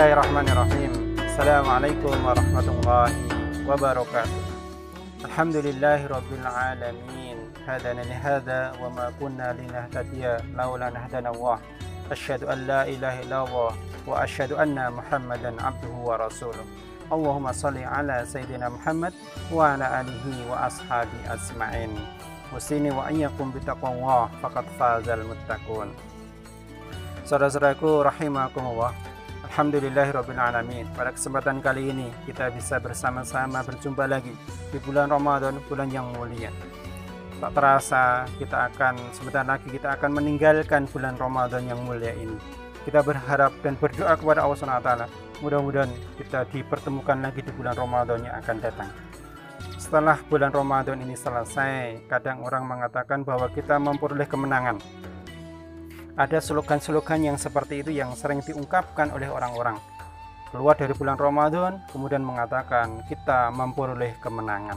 Bismillahirrahmanirrahim. Assalamualaikum warahmatullahi wabarakatuh. Alhamdulillahi rabbil alamin. Hadana li hadza wa ma kunna linahtadiya laula an hadanallah. Asyhadu an la ilaha illallah wa asyhadu anna Muhammadan abduhu wa rasuluh. Allahumma shalli ala sayyidina Muhammad wa ala alihi wa ashabi asma'in. Musini wa ayyakum bitaqwallah faqad fazal muttaqun. Saudara-saudaraku rahimakumullah. Alhamdulillahirabbil alamin. Pada kesempatan kali ini kita bisa bersama-sama berjumpa lagi di bulan Ramadan, bulan yang mulia. Tak terasa sebentar lagi kita akan meninggalkan bulan Ramadan yang mulia ini. Kita berharap dan berdoa kepada Allah SWT, mudah-mudahan kita dipertemukan lagi di bulan Ramadan yang akan datang. Setelah bulan Ramadan ini selesai, kadang orang mengatakan bahwa kita memperoleh kemenangan. Ada slogan-slogan yang seperti itu yang sering diungkapkan oleh orang-orang. Keluar dari bulan Ramadan, kemudian mengatakan kita memperoleh kemenangan.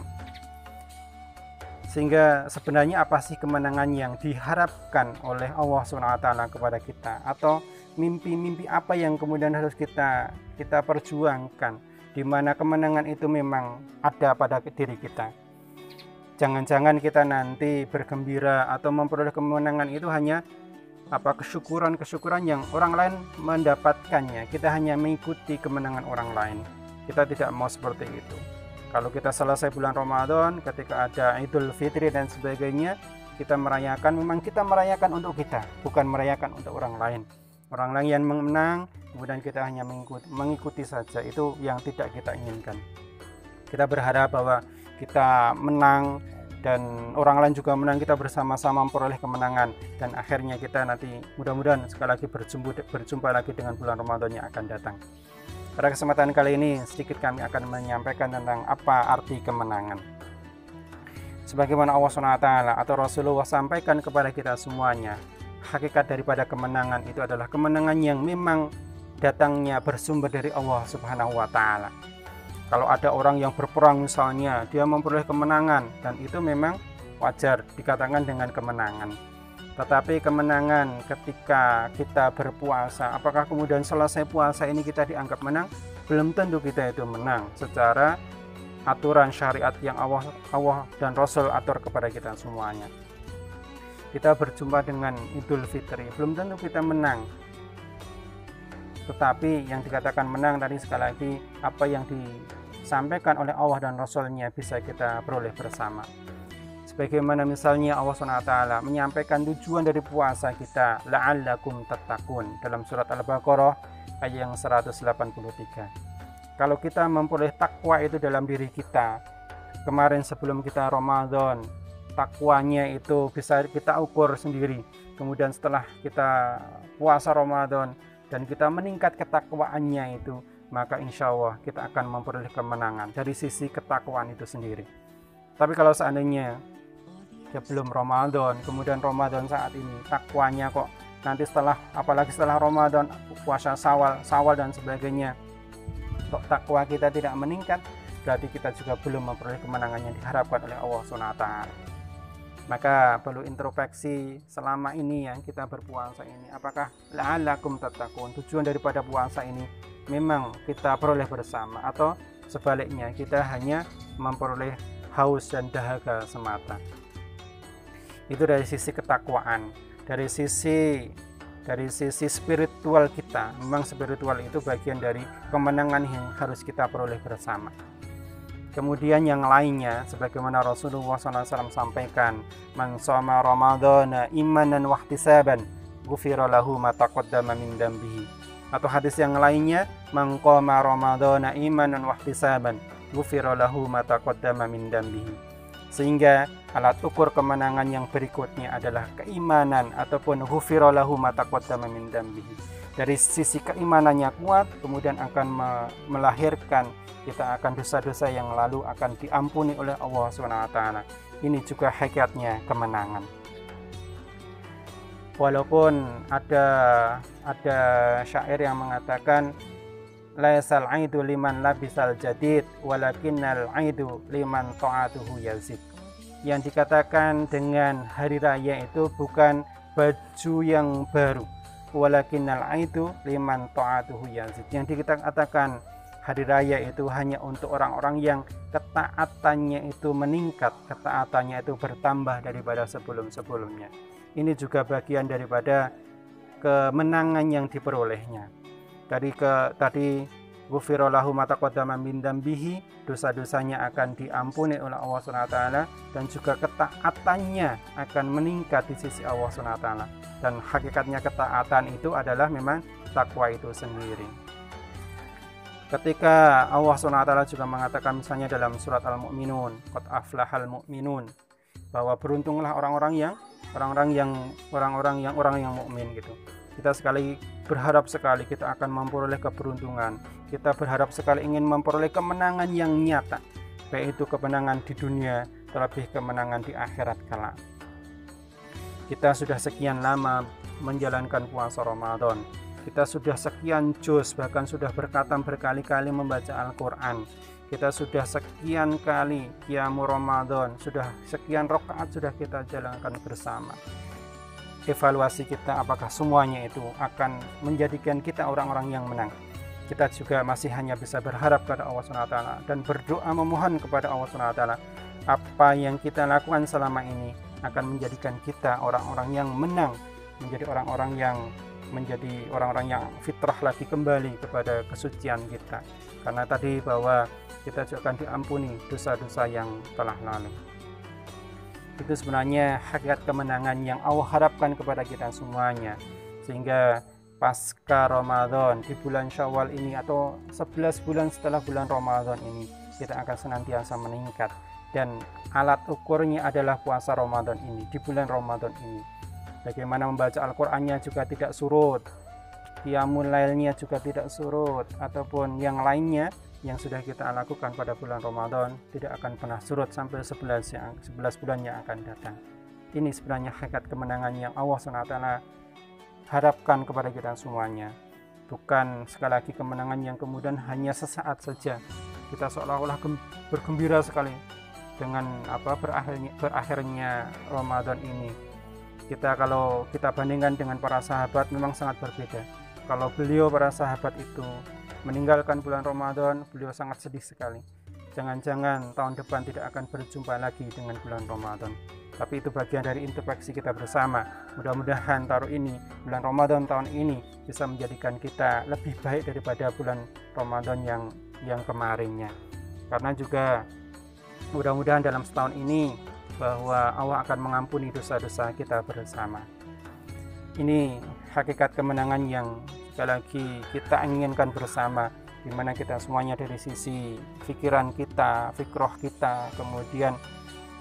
Sehingga sebenarnya apa sih kemenangan yang diharapkan oleh Allah SWT kepada kita? Atau mimpi-mimpi apa yang kemudian harus kita perjuangkan, di mana kemenangan itu memang ada pada diri kita? Jangan-jangan kita nanti bergembira atau memperoleh kemenangan itu hanya kesyukuran yang orang lain mendapatkannya. Kita hanya mengikuti kemenangan orang lain. Kita tidak mau seperti itu. Kalau kita selesai bulan Ramadan, ketika ada Idul Fitri dan sebagainya, kita merayakan, memang kita merayakan untuk kita, bukan merayakan untuk orang lain. Orang lain yang menang, kemudian kita hanya mengikuti saja. Itu yang tidak kita inginkan. Kita berharap bahwa kita menang dan orang lain juga menang, kita bersama-sama memperoleh kemenangan, dan akhirnya kita nanti mudah-mudahan sekali lagi berjumpa lagi dengan bulan Ramadan yang akan datang. Pada kesempatan kali ini sedikit kami akan menyampaikan tentang apa arti kemenangan. Sebagaimana Allah SWT atau Rasulullah sampaikan kepada kita semuanya, hakikat daripada kemenangan itu adalah kemenangan yang memang datangnya bersumber dari Allah Subhanahu wa Ta'ala. Kalau ada orang yang berperang misalnya, dia memperoleh kemenangan, dan itu memang wajar dikatakan dengan kemenangan. Tetapi kemenangan ketika kita berpuasa, apakah kemudian selesai puasa ini kita dianggap menang? Belum tentu kita itu menang secara aturan syariat yang Allah dan Rasul atur kepada kita semuanya. Kita berjumpa dengan Idul Fitri, belum tentu kita menang. Tetapi yang dikatakan menang tadi sekali lagi, apa yang disampaikan oleh Allah dan Rasulnya bisa kita peroleh bersama. Sebagaimana misalnya Allah SWT menyampaikan tujuan dari puasa kita, la'allakum tattaqun, dalam surat Al-Baqarah ayat yang 183. Kalau kita memperoleh takwa itu dalam diri kita, kemarin sebelum kita Ramadan, takwanya itu bisa kita ukur sendiri. Kemudian setelah kita puasa Ramadan dan kita meningkat ketakwaannya itu, maka insya Allah kita akan memperoleh kemenangan dari sisi ketakwaan itu sendiri. Tapi kalau seandainya sebelum Ramadan, kemudian Ramadan saat ini takwanya kok nanti apalagi setelah Ramadan, puasa Syawal dan sebagainya, kok takwa kita tidak meningkat, berarti kita juga belum memperoleh kemenangan yang diharapkan oleh Allah SWT. Maka perlu introspeksi selama ini yang kita berpuasa ini, apakah la'allakum tattaqun, tujuan daripada puasa ini memang kita peroleh bersama, atau sebaliknya kita hanya memperoleh haus dan dahaga semata. Itu dari sisi ketakwaan. Dari sisi spiritual kita, memang spiritual itu bagian dari kemenangan yang harus kita peroleh bersama. Kemudian yang lainnya, sebagaimana Rasulullah SAW sampaikan, man shoma ramadhana imanan wahtisaban ghufira lahu ma taqaddama min dambihi. Atau hadis yang lainnya, man qama ramadhana imanan wahtisaban ghufira lahu ma taqaddama min dambihi. Sehingga alat ukur kemenangan yang berikutnya adalah keimanan, ataupun ghufira lahu ma taqaddama min dambihi. Dari sisi keimanannya kuat, kemudian akan melahirkan kita akan dosa-dosa yang lalu akan diampuni oleh Allah SWT. Ini juga hakikatnya kemenangan. Walaupun ada syair yang mengatakan laisal aidu liman labisal jadid walakinnal aidu liman ta'atuhu yazid. Yang dikatakan dengan hari raya itu bukan baju yang baru, walakinnal aidu liman ta'atuhu yazid. Yang kita katakan hari raya itu hanya untuk orang-orang yang ketaatannya itu meningkat, ketaatannya itu bertambah daripada sebelum-sebelumnya. Ini juga bagian daripada kemenangan yang diperolehnya. Tadi ghufira lahu ma taqaddama min dzambihi, dosa-dosanya akan diampuni oleh Allah SWT, dan juga ketaatannya akan meningkat di sisi Allah SWT. Dan hakikatnya ketaatan itu adalah memang takwa itu sendiri. Ketika Allah SWT juga mengatakan misalnya dalam surat Al-Mu'minun, qad aflahal mu'minun, bahwa beruntunglah orang-orang yang mukmin gitu. Kita berharap sekali kita akan memperoleh keberuntungan. Kita berharap sekali ingin memperoleh kemenangan yang nyata, baik itu kemenangan di dunia, terlebih kemenangan di akhirat kelak. Kita sudah sekian lama menjalankan puasa Ramadan. Kita sudah sekian juz, bahkan sudah berkhatam berkali-kali membaca Al-Quran. Kita sudah sekian kali qiyamul Ramadan, sudah sekian rakaat sudah kita jalankan bersama. Evaluasi kita apakah semuanya itu akan menjadikan kita orang-orang yang menang. Kita juga masih hanya bisa berharap kepada Allah SWT dan berdoa memohon kepada Allah SWT. Apa yang kita lakukan selama ini akan menjadikan kita orang-orang yang menang, menjadi orang-orang yang fitrah lagi kembali kepada kesucian kita. Karena tadi bahwa kita juga akan diampuni dosa-dosa yang telah lalu. Itu sebenarnya hakikat kemenangan yang Allah harapkan kepada kita semuanya. Sehingga pasca Ramadan di bulan Syawal ini atau 11 bulan setelah bulan Ramadan ini, kita akan senantiasa meningkat. Dan alat ukurnya adalah puasa Ramadan ini, di bulan Ramadan ini. Bagaimana membaca Al-Qur'annya juga tidak surut, qiyamul lailnya juga tidak surut, ataupun yang lainnya yang sudah kita lakukan pada bulan Ramadan tidak akan pernah surut sampai 11 bulan yang akan datang. Ini sebenarnya hakikat kemenangan yang Allah SWT harapkan kepada kita semuanya. Bukan sekali lagi kemenangan yang kemudian hanya sesaat saja. Kita seolah-olah bergembira sekali dengan berakhirnya Ramadan ini. Kalau kita bandingkan dengan para sahabat memang sangat berbeda. Kalau para sahabat itu meninggalkan bulan Ramadan, beliau sangat sedih sekali. Jangan-jangan tahun depan tidak akan berjumpa lagi dengan bulan Ramadan. Tapi itu bagian dari introspeksi kita bersama. Mudah-mudahan bulan Ramadan tahun ini bisa menjadikan kita lebih baik daripada bulan Ramadan yang kemarinnya. Karena juga mudah-mudahan dalam setahun ini bahwa Allah akan mengampuni dosa-dosa kita bersama. Ini hakikat kemenangan yang sekali lagi kita inginkan bersama, di mana kita semuanya dari sisi pikiran kita, fikroh kita, kemudian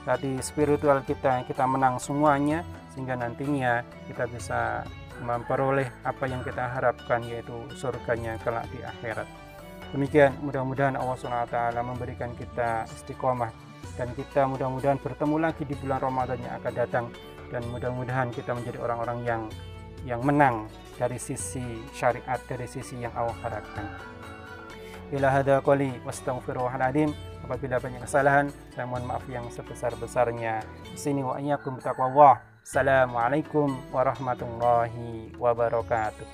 tadi spiritual kita menang semuanya, sehingga nantinya kita bisa memperoleh apa yang kita harapkan, yaitu surganya kelak di akhirat. Demikian, mudah-mudahan Allah SWT memberikan kita istiqomah, dan kita mudah-mudahan bertemu lagi di bulan Ramadan yang akan datang, dan mudah-mudahan kita menjadi orang-orang yang menang dari sisi syariat, dari sisi yang Allah harapkan. Ila hadza qouli wastaghfirullahaladzim. Apabila banyak kesalahan, saya mohon maaf yang sebesar-besarnya. Sini wa iyyakum taqwallah. Assalamualaikum warahmatullahi wabarakatuh.